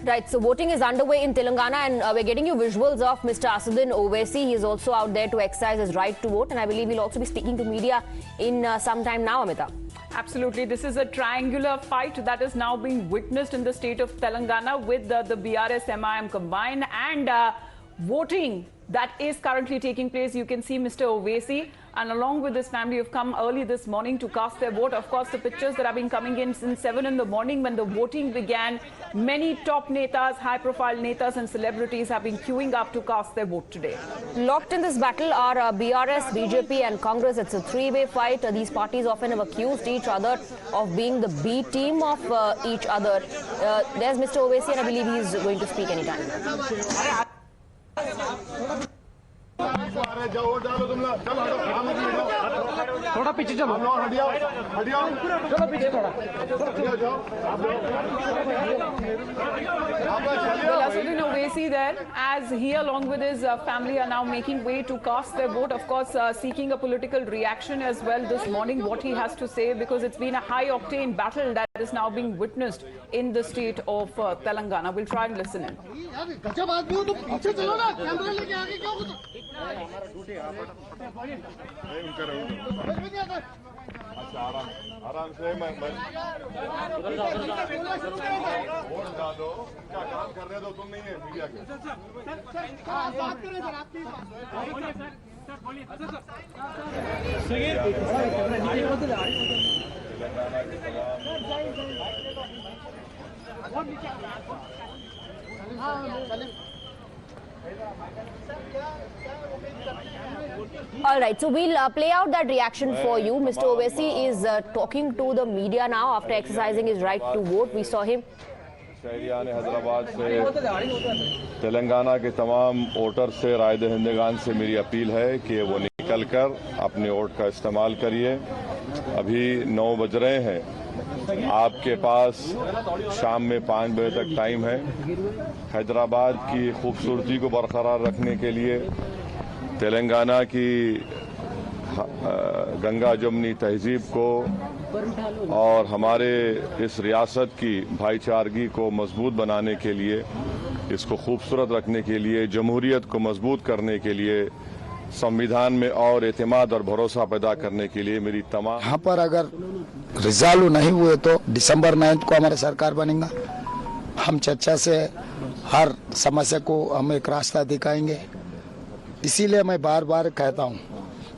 Right, so voting is underway in Telangana and we're getting you visuals of Mr. Asaduddin Owaisi. He is also out there to exercise his right to vote, and I believe he'll also be speaking to media in some time now, Amita. Absolutely. This is a triangular fight that is now being witnessed in the state of Telangana with the BRS AIMIM combined and voting that is currently taking place. You can see Mr. Owaisi and along with his family have come early this morning to cast their vote. Of course, the pictures that have been coming in since 7 in the morning when the voting began, many top netas, high-profile netas and celebrities have been queuing up to cast their vote today. Locked in this battle are BRS, BJP and Congress. It's a three-way fight. These parties often have accused each other of being the B team of each other. There's Mr. Owaisi and I believe he's going to speak anytime. थोड़ा पीछे चलो चलो पीछे थोड़ा Asaduddin Owaisi there, as he along with his family are now making way to cast their vote, of course seeking a political reaction as well this morning, what he has to say, because it's been a high-octane battle that is now being witnessed in the state of Telangana. We'll try and listen in. आराम से मैं vote डालो, क्या काम कर रहे हो तुम नहीं है मीडिया के। All right, so we'll play out that reaction for you. Mr. Owaisi is talking to the media now after exercising his right to vote. We saw him. शहरियान Hyderabad से तेलंगाना के तमाम वोटर से राय दहिंदगान से मेरी अपील है कि वो निकलकर अपने वोट का इस्तेमाल करिए। अभी 9 बज रहे हैं, आपके पास शाम में 5 बजे तक टाइम है। हैदराबाद की खूबसूरती को बरकरार रखने के लिए तेलंगाना की गंगा जमुनी तहजीब को और हमारे इस रियासत की भाईचारगी को मजबूत बनाने के लिए, इसको खूबसूरत रखने के लिए, जमहूरियत को मजबूत करने के लिए, संविधान में और एतमाद और भरोसा पैदा करने के लिए मेरी तमाम यहाँ पर अगर रिजॉल्व नहीं हुए तो दिसंबर 9 को हमारा सरकार बनेगा। हम चर्चा से हर समस्या को हम एक रास्ता दिखाएंगे। इसीलिए मैं बार बार कहता हूँ,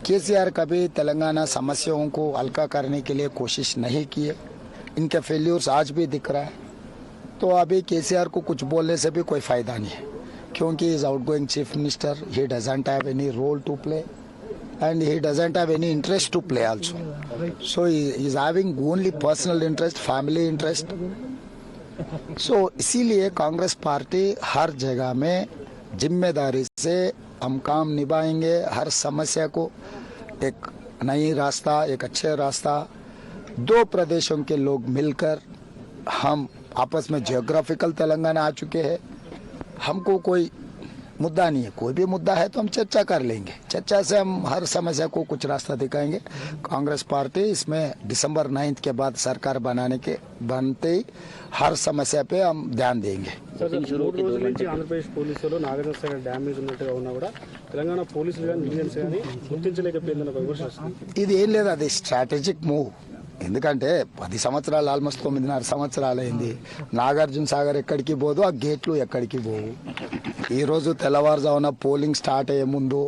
केसीआर कभी तेलंगाना समस्याओं को हल्का करने के लिए कोशिश नहीं किए। इनके फेल्यूर्स आज भी दिख रहा है। तो अभी केसीआर को कुछ बोलने से भी कोई फायदा नहीं है, क्योंकि is outgoing chief minister, he doesn't have any role to play and he doesn't have any interest to play also. So he is having only personal interest, family interest. So इसीलिए कांग्रेस पार्टी हर जगह में जिम्मेदारी से हम काम निभाएंगे। हर समस्या को एक नई रास्ता, एक अच्छे रास्ता, 2 प्रदेशों के लोग मिलकर हम आपस में जियोग्राफिकल तेलंगाना आ चुके हैं। हमको कोई मुद्दा नहीं है, कोई भी मुद्दा है तो हम चर्चा कर लेंगे। चर्चा से हम हर समस्या को कुछ रास्ता दिखाएंगे। कांग्रेस पार्टी इसमें दिसंबर 9 के बाद सरकार बनते ही हर समस्या पे हम ध्यान देंगे। ఆంధ్రప్రదేశ్ పోలీసులు నాగార్జున సాగర్ డ్యామ్ మీద ఉన్నట్టుగా ఉన్నా కూడా తెలంగాణ పోలీసులు కానీ ఇండియన్స్ కానీ గుర్తించలేకపోయిందన్న విమర్శ వస్తుంది। ఇది ఏం లేదు, అది స్ట్రాటజిక్ మూవ్. ఎందుకంటే 10 సంవత్సరాలు, ఆల్మోస్ట్ 9.5 సంవత్సరాలు అయింది। నాగార్జున సాగర్ ఎక్కడికి పోదు, ఆ గేట్లు ఎక్కడికి పోవు। ఈ రోజు తెల్లవారుజామున పోలింగ్ స్టార్ట్ అయ్యే ముందు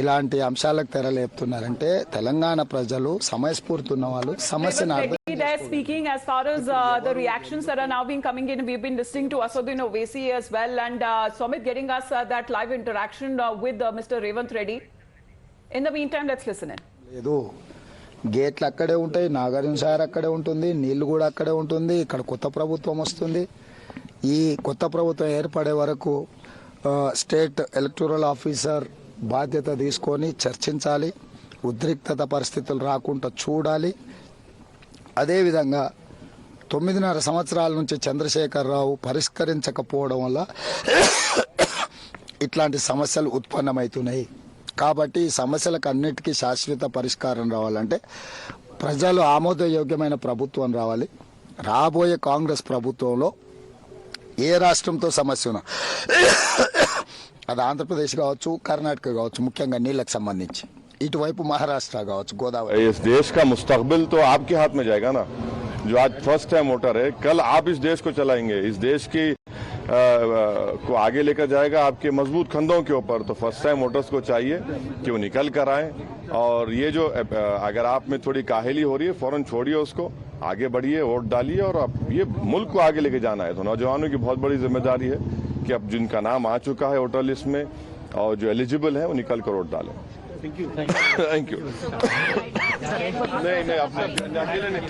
ఇలాంటి అంశాలకు తెరలేపుతున్నారంటే తెలంగాణ ప్రజలు సమయస్ఫూర్తి ఉన్న వాళ్ళు సమస్యను speaking as far as the reactions that are now being coming in, we've been listening to Asaduddin Owaisi as well, and Somit getting us that live interaction with Mr. Revanth Reddy. In the meantime, let's listen in. లేదు, గేట్లు అక్కడే ఉంటాయి, నాగార్జున సాగర్ అక్కడే ఉంటుంది, నీళ్లు కూడా అక్కడే ఉంటుంది। ఇక్కడ కొత్త ప్రభుత్వం వస్తుంది। ఈ కొత్త ప్రభుత్వం ఏర్పడే వరకు స్టేట్ ఎలక్టోరల్ ఆఫీసర్ బాధ్యత తీసుకొని చర్చించాలి, ఉద్రిక్తత పరిస్థితులు రాకుండా చూడాలి। అదేవిధంగా 9.5 సంవత్సరాల నుంచి చంద్రశేఖరరావు పరిష్కరించకపోవడం వల్ల ఇట్లాంటి సమస్యలు ఉత్పన్నమవుతున్నాయి। కాబట్టి ఈ సమస్యలకు అన్నిటికీ శాశ్వత పరిష్కారం రావాలంటే ప్రజలు ఆమోదయోగ్యమైన ప్రభుత్వం రావాలి। రాబోయే కాంగ్రెస్ ప్రభుత్వంలో ఏ రాష్ట్రంతో సమస్య ఉన్నా అది ఆంధ్రప్రదేశ్ కావచ్చు, కర్ణాటక కావచ్చు, ముఖ్యంగా నీళ్ళకు సంబంధించి ఇటువైపు మహారాష్ట్ర కావచ్చు, గోదావరి. इस देश का मुस्तकबिल तो आपके हाथ में जाएगा ना. जो आज फर्स्ट टाइम वोटर है, कल आप इस देश को चलाएंगे. इस देश की को आगे लेकर जाएगा आपके मजबूत कंधों के ऊपर. तो फर्स्ट टाइम वोटर्स को चाहिए कि वो निकल कर आए. और ये जो अगर आप में थोड़ी काहली हो रही है, फौरन छोड़िए उसको, आगे बढ़िए, वोट डालिए. और अब ये मुल्क को आगे लेके जाना है. तो नौजवानों की बहुत बड़ी जिम्मेदारी है कि अब जिनका नाम आ चुका है वोटर लिस्ट में और जो एलिजिबल है वो निकल कर वोट डालें. Thank you. Thank you. नहीं आपने नहीं.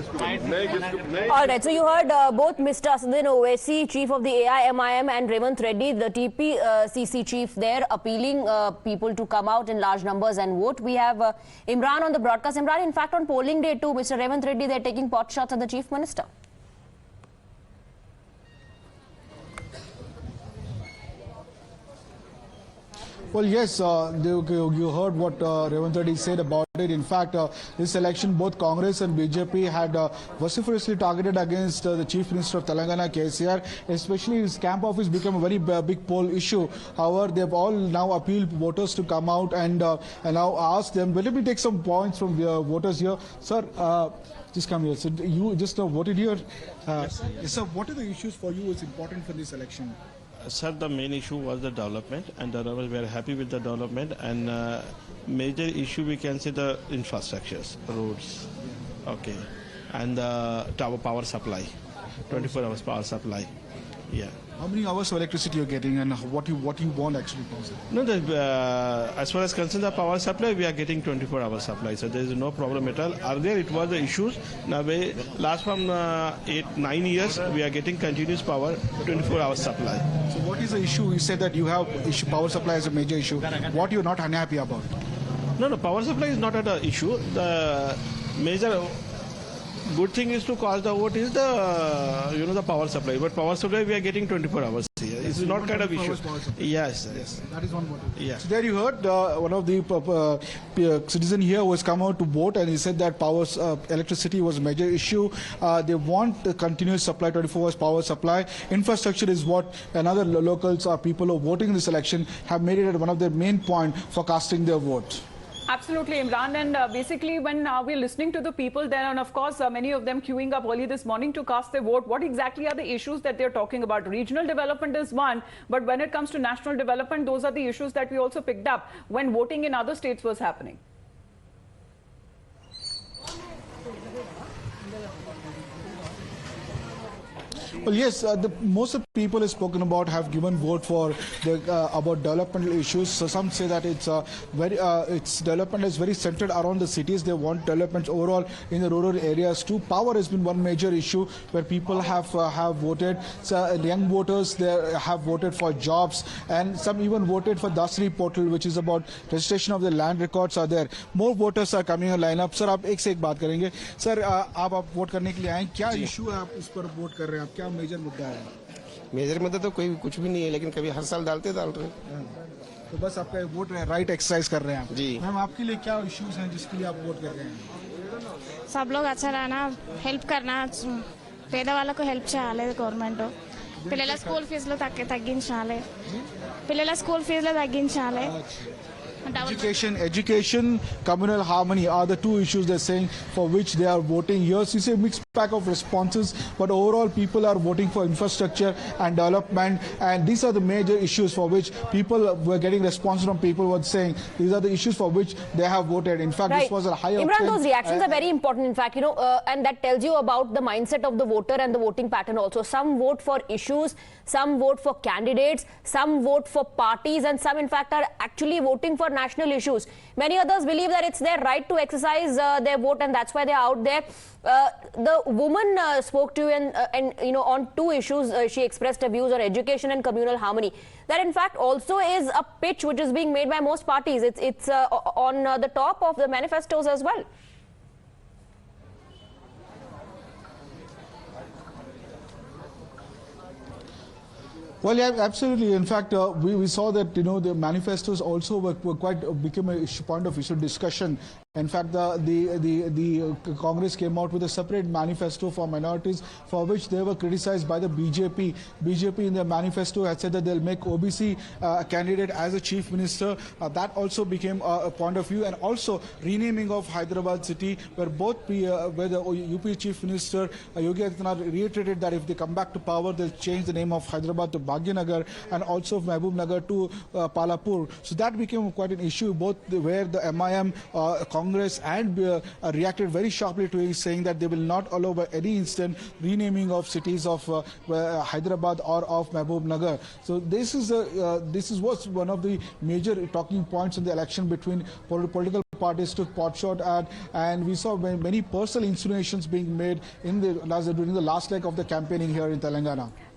All right, so you heard both Mr. Asaduddin Owaisi, chief of the AIMIM, and Revanth Reddy, the TPCC chief there, appealing people to come out in large numbers and vote. We have Imran on the broadcast. Imran, in fact, on polling day too, Mr. Revanth Reddy, they're taking pot shots at the chief minister. Well, yes, you heard what Revanth Reddy said about it. In fact, this election, both Congress and BJP had vociferously targeted against the Chief Minister of Telangana, KCR, especially his camp office became a very big poll issue. However, they've all now appealed voters to come out and now ask them. But let me take some points from the voters here. Sir, just come here. So you just voted here. Yes, sir, what are the issues for you is important for this election? Sir, the main issue was the development, and we are happy with the development. And major issue we can say the infrastructures, roads, okay, and the power supply, 24 hours power supply. Yeah. How many hours of electricity you're getting, and what you want actually? No, as far as concerned the power supply, we are getting 24 hours supply, so there is no problem at all. Earlier it was the issues. Now last from 8-9 years we are getting continuous power, 24 hours supply. So what is the issue? You said that you have power supply as a major issue. What you're not unhappy about? No, power supply is not an issue. The major good thing is to cause the vote is the the power supply. But power supply we are getting 24 hours here. It's not kind of issue. Yes. That is one more. Yes. So there you heard one of the citizen here who has come out to vote, and he said that electricity was a major issue. They want the continuous supply, 24 hours power supply. Infrastructure is what another locals or people who are voting in this election have made it one of their main point for casting their vote. Absolutely, Imran. And basically, when we're listening to the people there, and of course, many of them queuing up early this morning to cast their vote, what exactly are the issues that they're talking about? Regional development is one, but when it comes to national development, those are the issues that we also picked up when voting in other states was happening. Well, yes, most of the people have spoken about have given vote for about developmental issues. So some say that its development is very centered around the cities. They want developments overall in the rural areas too. Power has been one major issue where people have voted. So young voters there have voted for jobs, and some even voted for Dasri portal, which is about registration of the land records are there. More voters are coming in line up. Sir, आप एक से एक बात करेंगे. Sir, आप vote करने के लिए आए. क्या इशू है आप इस पर वोट कर रहे हैं? आप क्या मेजर मुद्दा है? मेजर मुद्दा तो कोई कुछ भी नहीं है, लेकिन कभी हर साल डाल रहे हैं. तो बस आपका वोट राइट एक्सरसाइज कर रहे हैं आप. जी मैम, आपके लिए क्या इश्यूज हैं जिसके लिए आप वोट कर रहे हैं? सब लोग अच्छा रहना, हेल्प करना, పేదవాళ్ళకు హెల్ప్ చేయాలి గవర్నమెంట్. పిల్లల స్కూల్ ఫీజులు తగ్గించాలి. Education, communal harmony are the two issues they're saying for which they are voting. Here you see a mixed pack of responses, but overall people are voting for infrastructure and development, and these are the major issues for which people were getting responses from people who were saying these are the issues for which they have voted. In fact, this was a higher. Imran, those reactions are very important, in fact, and that tells you about the mindset of the voter and the voting pattern also. Some vote for issues, some vote for candidates, some vote for parties, and some in fact are actually voting for national issues. Many others believe that it's their right to exercise their vote, and that's why they're out there. The woman spoke to you and on two issues. She expressed her views on education and communal harmony. That in fact also is a pitch which is being made by most parties. It's on the top of the manifestos as well. Well, yeah, absolutely. In fact, we saw that the manifestos also were quite became a point of issue discussion. In fact, the Congress came out with a separate manifesto for minorities, for which they were criticized by the BJP. BJP in their manifesto had said that they'll make OBC candidate as a chief minister. That also became a point of view, and also renaming of Hyderabad city, where where the UP chief minister Yogi Adityanath reiterated that if they come back to power, they'll change the name of Hyderabad to Bhagyanagar, and also Mehboob Nagar to Palapur. So that became quite an issue, both where the MIM, Congress and reacted very sharply to it, saying that they will not allow by any instant renaming of cities of Hyderabad or of Mehboob Nagar. So this was one of the major talking points in the election between political parties took potshot at, and we saw many personal insinuations being made during the last leg of the campaigning here in Telangana.